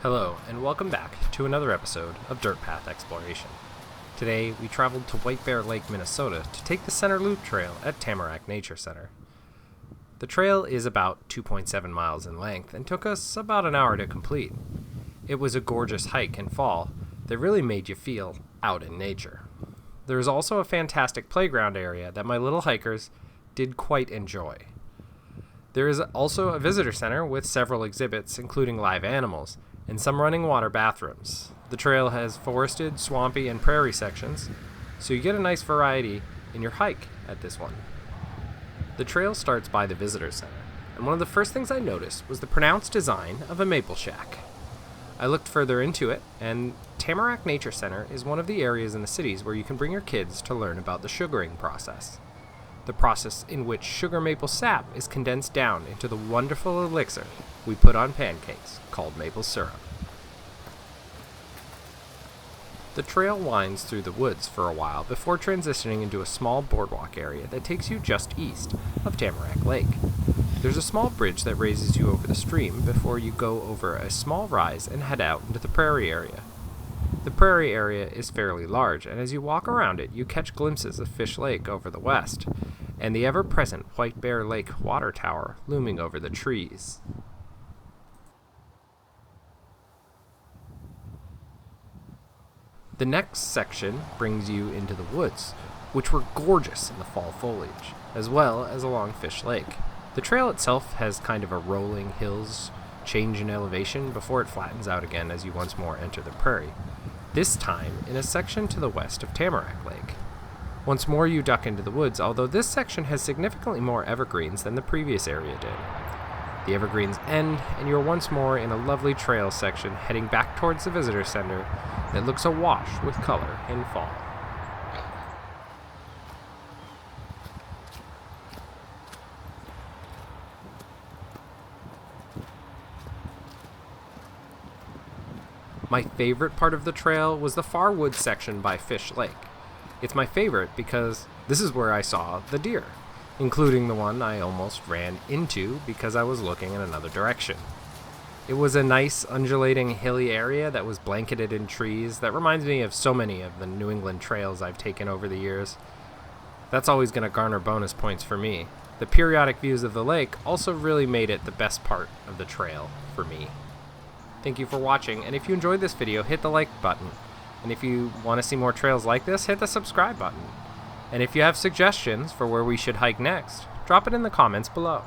Hello, and welcome back to another episode of Dirt Path Exploration. Today, we traveled to White Bear Lake, Minnesota to take the Center Loop Trail at Tamarack Nature Center. The trail is about 2.7 miles in length and took us about an hour to complete. It was a gorgeous hike and fall that really made you feel out in nature. There is also a fantastic playground area that my little hikers did quite enjoy. There is also a visitor center with several exhibits, including live animals, and some running water bathrooms. The trail has forested, swampy, and prairie sections, so you get a nice variety in your hike at this one. The trail starts by the visitor center, and one of the first things I noticed was the pronounced design of a maple shack. I looked further into it, and Tamarack Nature Center is one of the areas in the cities where you can bring your kids to learn about the sugaring process. The process in which sugar maple sap is condensed down into the wonderful elixir we put on pancakes called maple syrup. The trail winds through the woods for a while before transitioning into a small boardwalk area that takes you just east of Tamarack Lake. There's a small bridge that raises you over the stream before you go over a small rise and head out into the prairie area. The prairie area is fairly large, and as you walk around it, you catch glimpses of Fish Lake over the west, and the ever-present White Bear Lake water tower looming over the trees. The next section brings you into the woods, which were gorgeous in the fall foliage, as well as along Fish Lake. The trail itself has kind of a rolling hills change in elevation before it flattens out again as you once more enter the prairie, this time in a section to the west of Tamarack Lake. Once more you duck into the woods, although this section has significantly more evergreens than the previous area did. The evergreens end, and you're once more in a lovely trail section heading back towards the visitor center that looks awash with color in fall. My favorite part of the trail was the far woods section by Fish Lake. It's my favorite because this is where I saw the deer, including the one I almost ran into because I was looking in another direction. It was a nice, undulating, hilly area that was blanketed in trees that reminds me of so many of the New England trails I've taken over the years. That's always going to garner bonus points for me. The periodic views of the lake also really made it the best part of the trail for me. Thank you for watching, and if you enjoyed this video, hit the like button. And if you want to see more trails like this, hit the subscribe button. And if you have suggestions for where we should hike next, drop it in the comments below.